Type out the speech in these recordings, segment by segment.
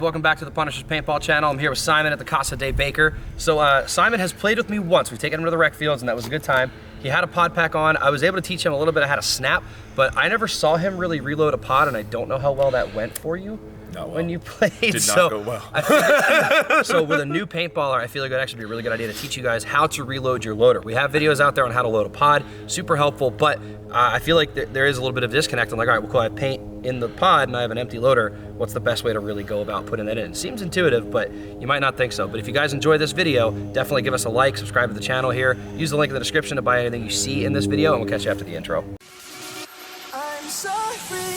Welcome back to the Punisher's Paintball channel. I'm here with Simon at the Casa de Baker. So Simon has played with me once. We've taken him to the rec fields and that was a good time. He had a pod pack on. I was able to teach him a little bit of how to snap, but I never saw him really reload a pod, and I don't know how well that went for you. Not well. When you played. Did not go well. So with a new paintballer, I feel like it would actually be a really good idea to teach you guys how to reload your loader. We have videos out there on how to load a pod, super helpful, but I feel like there is a little bit of disconnect. I'm like, all right, well, cool, I have paint in the pod and I have an empty loader. What's the best way to really go about putting that in? It seems intuitive, but you might not think so. But if you guys enjoy this video, definitely give us a like, subscribe to the channel here, use the link in the description to buy anything you see in this video, and we'll catch you after the intro. I'm so free.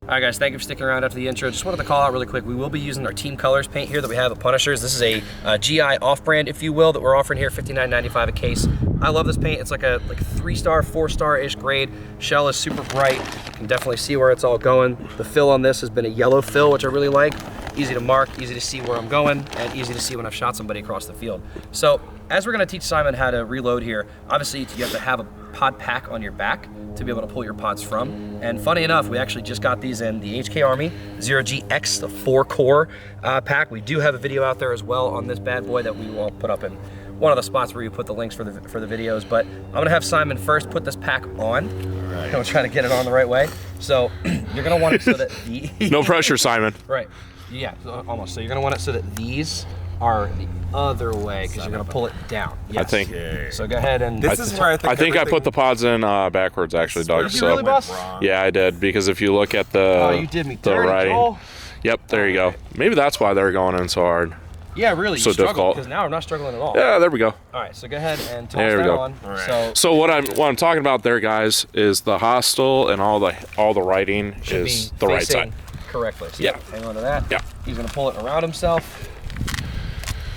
All right, guys, thank you for sticking around after the intro. Just wanted to call out really quick, we will be using our Team Colors paint here that we have at Punishers. This is a GI off-brand, if you will, that we're offering here, $59.95 a case. I love this paint. It's like a 3-star, 4-star-ish grade. Shell is super bright. You can definitely see where it's all going. The fill on this has been a yellow fill, which I really like. Easy to mark, easy to see where I'm going, and easy to see when I've shot somebody across the field. So, as we're gonna teach Simon how to reload here, obviously you have to have a pod pack on your back to be able to pull your pods from. And funny enough, we actually just got these in the HK Army 0GX, the 4-core pack. We do have a video out there as well on this bad boy that we will put up in one of the spots where you put the links for the videos. But I'm gonna have Simon first put this pack on. All right. I'm trying to get it on the right way. So you're gonna want it so that the no pressure, Simon. Right. Yeah, almost. So you're gonna want it so that these are the other way because you're gonna pull it down. Yes. I think. So go ahead and. This is where I think I put the pods in backwards, actually, Doug. Did you really, boss? Yeah, I did, because if you look at the you did me dirty, writing. Joel. Yep, there you go. Maybe that's why they're going in so hard. Yeah, really. So you struggled, difficult. because now I'm not struggling at all. Yeah, there we go. All right, so go ahead and toss There we that go. on. All right. So what I'm talking about there, guys, is the hostile and all the writing Should is be the right facing side. correctly. So Yeah. hang on to that. Yeah. He's gonna pull it around himself.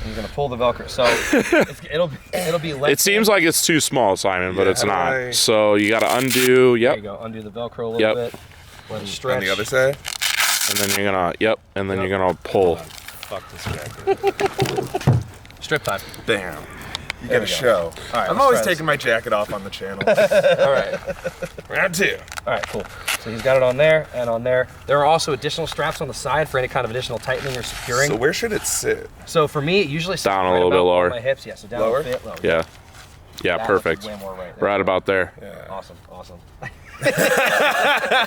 And he's gonna pull the Velcro. So it'll be less. It seems like it's too small, Simon, but Yeah, it's how do not. I- So you got to undo. There Yep. you go. Undo the Velcro a little Yep. bit. Let it stretch. On the other side? And then you're gonna and then you're gonna pull. Fuck this jacket. Strip time. Damn. You There get a we go. show. All right, I'm let's always try this. taking my jacket off on the channel. All right. Round 2. All right, cool. So he's got it on there and on there. There are also additional straps on the side for any kind of additional tightening or securing. So where should it sit? So for me, it usually sits Down a right little bit about lower. on my hips. Yeah, so down Lower? a bit lower. Yeah. Yeah, That perfect. looks way more right there. Right about there. Yeah. Awesome, awesome.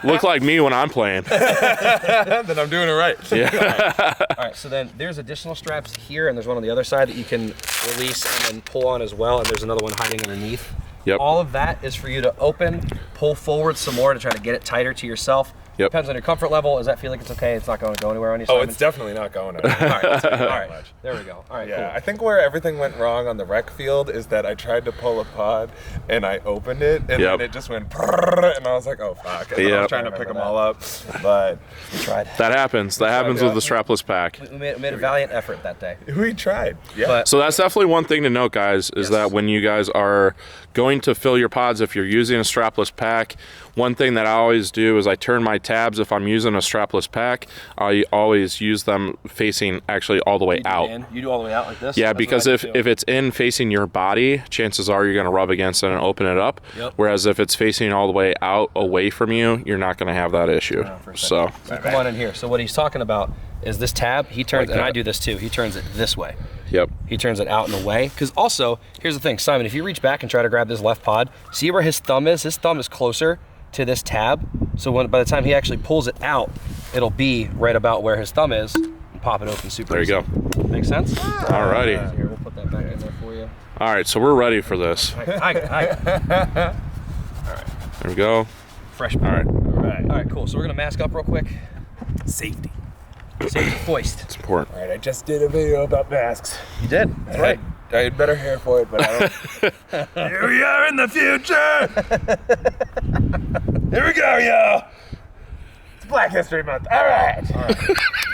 Look like me when I'm playing. Then I'm doing it right. Yeah. All right, so then there's additional straps here, and there's one on the other side that you can release and then pull on as well, and there's another one hiding underneath. Yep. All of that is for you to open, pull forward some more to try to get it tighter to yourself. Yep. Depends on your comfort level. Does that feel like it's okay? It's not going to go anywhere on you, Oh, Simon? it's definitely not going anywhere. All right, that's good. All Not right, much. there we go. All right, Yeah, cool. I think where everything went wrong on the rec field is that I tried to pull a pod and I opened it and Yep. then it just went prrrr, and I was like, oh fuck. And then I was Yep. trying to pick them all up, but We tried. That happens. That happens with the strapless pack. We made a valiant effort that day. we tried. Yeah. But So that's definitely one thing to note, guys, is that when you guys are going to fill your pods, if you're using a strapless pack, one thing that I always do is I turn my tabs. If I'm using a strapless pack, I always use them facing actually all the way out. You do all the way out like this? Yeah, That's because what I do, too. if it's in facing your body, chances are you're going to rub against it and open it up. Yep. Whereas if it's facing all the way out away from you, you're not going to have that issue. For a So second. Come on in here. So what he's talking about is this tab. He turns, and I do this too. He turns it this way. yep. He turns it out and away. Because also, here's the thing, Simon, if you reach back and try to grab this left pod, see where his thumb is? His thumb is closer to this tab. So by the time he actually pulls it out, it'll be right about where his thumb is and pop it open super There you easy. go. Make sense? Alrighty. Here, we'll put that back in there for you. All right, so we're ready for this. I There we go. Fresh All pod. right. All right, cool. So we're gonna mask up real quick. Safety. Safety foist. It's important. All right, I just did a video about masks. You did. That's right. I had better hair for it, but I don't. Here we are in the future. Here we go, y'all. It's Black History Month. All right.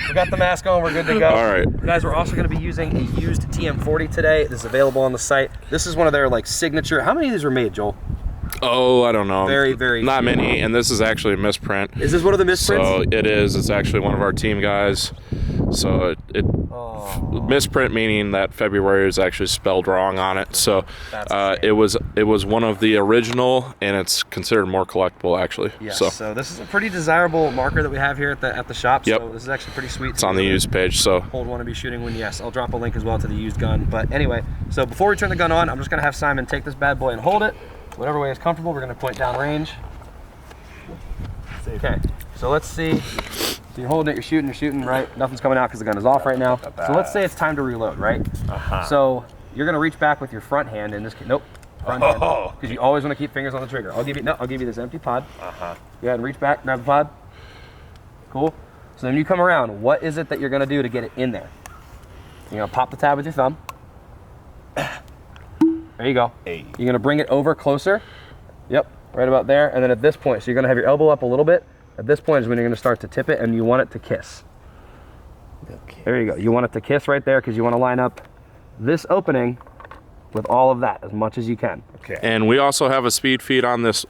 We got the mask on, we're good to go. All right. Guys, we're also gonna be using a used TM40 today. This is available on the site. This is one of their like signature, how many of these were made, Joel? Oh, I don't know. Very, very Not few. many, and this is actually a misprint. Is this one of the misprints? So it is. It's actually one of our team guys. So misprint, meaning that February is actually spelled wrong on it. So it was one of the original, and it's considered more collectible actually. Yes. So this is a pretty desirable marker that we have here at the shop. Yep. So this is actually pretty sweet. It's on the used page. So Hold one to be shooting when, yes, I'll drop a link as well to the used gun. But anyway, so before we turn the gun on, I'm just gonna have Simon take this bad boy and hold it. Whatever way is comfortable, we're gonna point down range. Okay, so let's see. So you're holding it, you're shooting, right? Nothing's coming out because the gun is off right now. So let's say it's time to reload, right? So you're gonna reach back with your front hand in this case. Nope. Front hand. Because you always want to keep fingers on the trigger. I'll give you this empty pod. Go ahead and reach back, grab the pod. Cool. So then you come around. What is it that you're gonna do to get it in there? You're gonna pop the tab with your thumb. There you go. You're gonna bring it over closer. Yep, right about there. And then at this point, so you're gonna have your elbow up a little bit. At this point is when you're gonna start to tip it, and you want it to kiss. Okay. There you go. You want it to kiss right there because you want to line up this opening with all of that as much as you can. Okay. And we also have a speed feed on this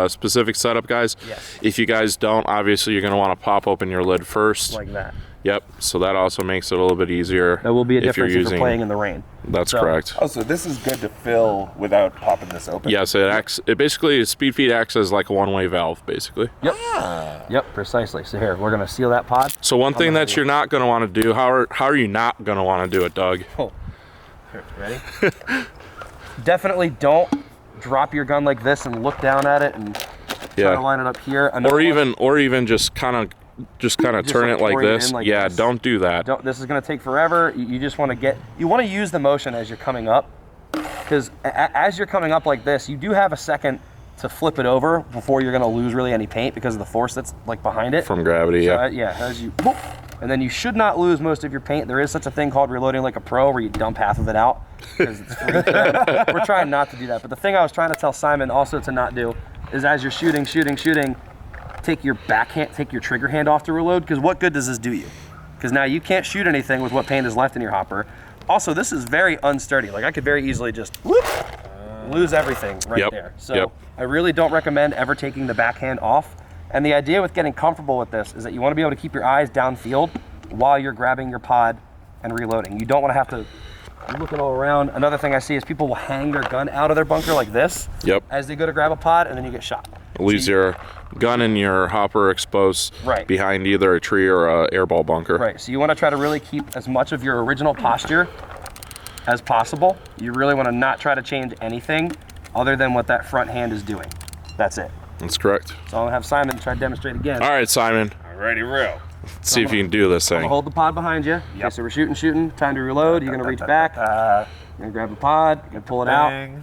specific setup, guys. Yes. If you guys don't, obviously you're gonna want to pop open your lid first. Like that. Yep. So that also makes it a little bit easier. That will be a if you're difference if using. you're playing in the rain. That's So- correct. Oh, so this is good to fill without popping this open? Yes, it basically, speed feed acts as like a one-way valve, basically. Yep. Yep, precisely. So here, we're gonna seal that pod. So one thing that you're not going to want to do, how are you not going to want to do it, Doug? Oh. Here, ready? Definitely don't drop your gun like this and look down at it and try to line it up here. Or even just kind of turn it like orient this. in like Yeah, this. don't do that. This is gonna take forever. You just want to use the motion as you're coming up, because as you're coming up like this, you do have a second to flip it over before you're gonna lose really any paint because of the force that's like behind it. From gravity, So, yeah. as you, whoop, and then you should not lose most of your paint. There is such a thing called reloading like a pro, where you dump half of it out. Because it's free. We're trying not to do that. But the thing I was trying to tell Simon also to not do is, as you're shooting, take your trigger hand off to reload, because what good does this do you? Because now you can't shoot anything with what paint is left in your hopper. Also, this is very unsturdy. Like, I could very easily just whoop, lose everything right there. So I really don't recommend ever taking the backhand off. And the idea with getting comfortable with this is that you want to be able to keep your eyes downfield while you're grabbing your pod and reloading. You don't want to have to looking all around. Another thing I see is people will hang their gun out of their bunker like this as they go to grab a pod, and then you get shot. It leaves your gun and your hopper exposed behind either a tree or a airball bunker. Right, so you want to try to really keep as much of your original posture as possible. You really want to not try to change anything other than what that front hand is doing. That's it. That's correct. So I'm gonna have Simon try to demonstrate again. All right, Simon. Ready, real. Let's see if you can do this thing. Hold the pod behind you. Okay, so we're shooting. Time to reload. You're gonna reach back. You're gonna grab the pod. You're gonna pull it out.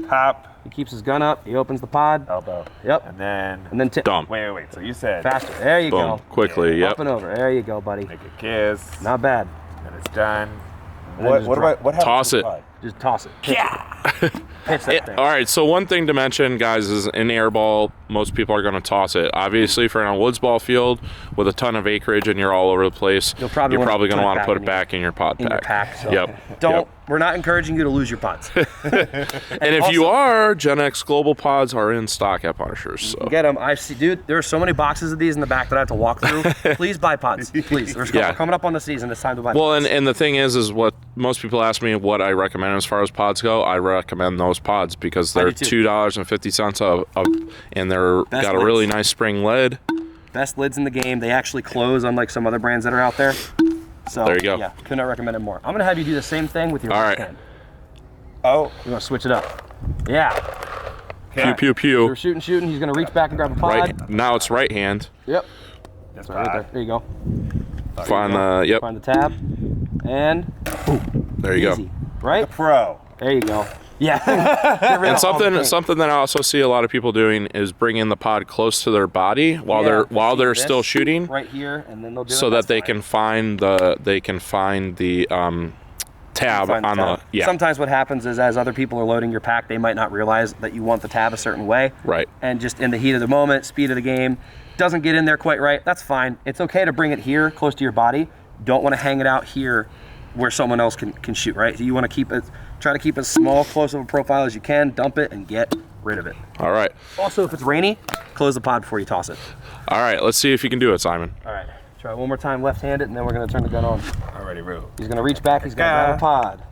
Pop. He keeps his gun up. He opens the pod. Elbow. Yep. And then tip. Dump. Wait. So you said Faster. There you Boom. go. Quickly. Yep. Up and over. There you go, buddy. make a kiss. Not bad. And it's done. And then just drop. What happens Toss to the it. pod? Just toss it. Pitch that thing. All right, so one thing to mention, guys, is in airball, most people are going to toss it. Obviously, if you're in a woods ball field with a ton of acreage and you're all over the place, you're probably going to want to put it back in your pod pack. In your pack. So Yep. Don't. We're not encouraging you to lose your pods. And if you are, Gen X Global pods are in stock at Punishers. So. Get them. I see, dude. There are so many boxes of these in the back that I have to walk through. Please buy pods. Please. We're coming up on the season. It's time to buy. Well, pods. and the thing is what most people ask me what I recommend as far as pods go. I recommend those pods because they're $2.50 and they're got a really nice spring lid. Best lids in the game. They actually close, unlike some other brands that are out there. So there you go. Yeah, could not recommend it more. I'm gonna have you do the same thing with your All left right. hand. Oh. You want to switch it up? Yeah. Pew pew pew. We're shooting. He's gonna reach back and grab a pod. Right now it's right hand. Yep. That's right there. There you go. Find the Find the tab, and there you easy. go. Right. Pro. There you go. Yeah. And something that I also see a lot of people doing is bringing the pod close to their body while they're still shooting, right here, and then they'll do so it. that they can find the tab on the Sometimes what happens is, as other people are loading your pack, they might not realize that you want the tab a certain way. Right. And just in the heat of the moment, speed of the game, doesn't get in there quite right. That's fine. It's okay to bring it here close to your body. Don't want to hang it out here where someone else can shoot, right? So you want to try to keep as small, close of a profile as you can, dump it, and get rid of it. All right. Also, if it's rainy, close the pod before you toss it. All right, let's see if you can do it, Simon. All right. Try one more time left-handed, and then we're gonna turn the gun on. Already rude. He's gonna reach back, he's gonna grab a pod.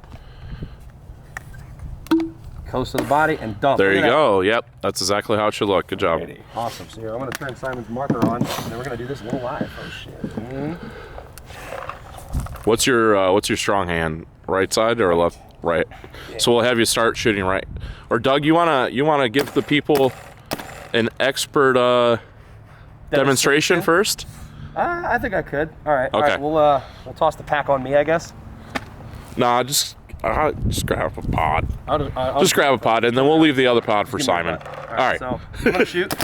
Close to the body and dump. There you go. Yep, that's exactly how it should look. Good job. Awesome. So here, I'm gonna turn Simon's marker on, and then we're gonna do this a little live. Oh shit. What's your strong hand? Right side or left? Right. Yeah. So we'll have you start shooting right. Or Doug, you wanna give the people an expert demonstration first? I think I could. All right. Okay. All right, we'll toss the pack on me, I guess. Nah, just grab a pod. I'll just grab a pod, and then we'll leave the other pod for Simon. All right. So I'm gonna shoot.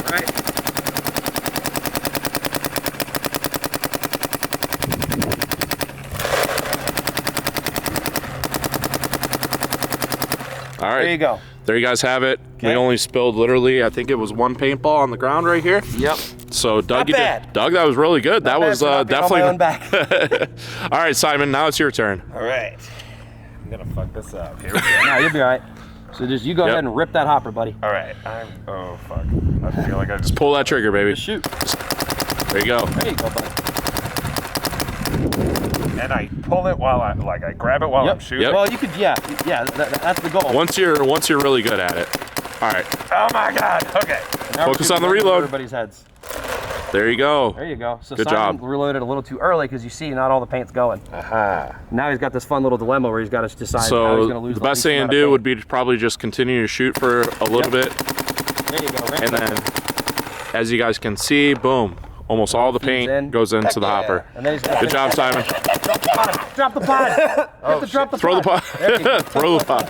All right. All right. There you go. There you guys have it. Okay. We only spilled literally, I think it was one paintball on the ground right here. Yep. So Doug, Not bad. Doug, that was really good. Not that was definitely. on my own back. All right, Simon. Now it's your turn. All right. I'm gonna fuck this up. Here we go. No, you'll be all right. So just you go ahead and rip that hopper, buddy. All right. Oh fuck. I feel like I just Pull that trigger, baby. Just shoot. There you go. There you go, buddy. And I pull it while I grab it while I'm shooting. Yep. Well, you could, yeah. That's the goal. Once you're really good at it. All right. Oh my god. Okay. Now Focus we're on the shooting reload. Everybody's heads. There you go. There you go. So Good Simon job. reloaded a little too early because you see not all the paint's going. Aha. Now he's got this fun little dilemma where he's got to decide how he's So going to lose the best thing to do would be to probably just continue to shoot for a little bit, There you go. Right and then, as you guys can see, boom, almost all the Feeds in. paint goes into the hopper. And then he's got Good job, Simon. Drop the pod. Drop the Throw the pod. pot. There you go. Throw the pot.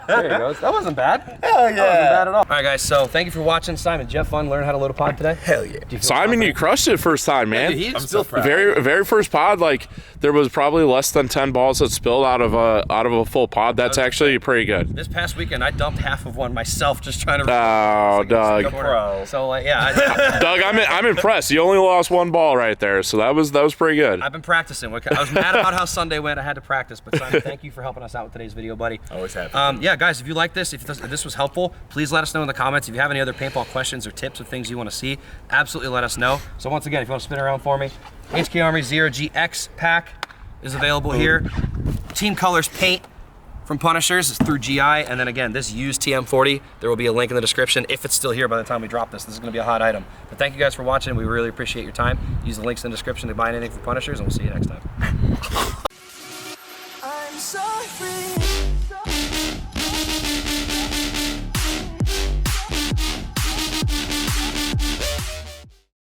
There you go. That wasn't bad. Hell yeah. That wasn't bad at all. All right, guys. So thank you for watching. Simon, did you have fun learning how to load a pod today? Hell yeah. Simon, you crushed it first time, man. I'm still proud. Very first pod, like there was probably less than 10 balls that spilled out of a full pod. That's actually pretty good. This past weekend, I dumped half of one myself just trying to. Oh, Doug. Pro. So like, yeah. Doug, I'm impressed. You only lost one ball right there, so that was pretty good. I've been practicing. I was mad about how Sunday went. I had to practice, but Simon, thank you for helping us out with today's video, buddy. Always happy. Yeah, guys, if you like this, if this was helpful, please let us know in the comments. If you have any other paintball questions or tips or things you want to see, absolutely let us know. So once again, if you want to spin around for me, HK Armory 0GX pack is available here. Team Colors paint from Punishers is through GI, and then again, this used TM40, there will be a link in the description if it's still here by the time we drop this. This is going to be a hot item. But thank you guys for watching. We really appreciate your time. Use the links in the description to buy anything from Punishers, and we'll see you next time. I'm so free.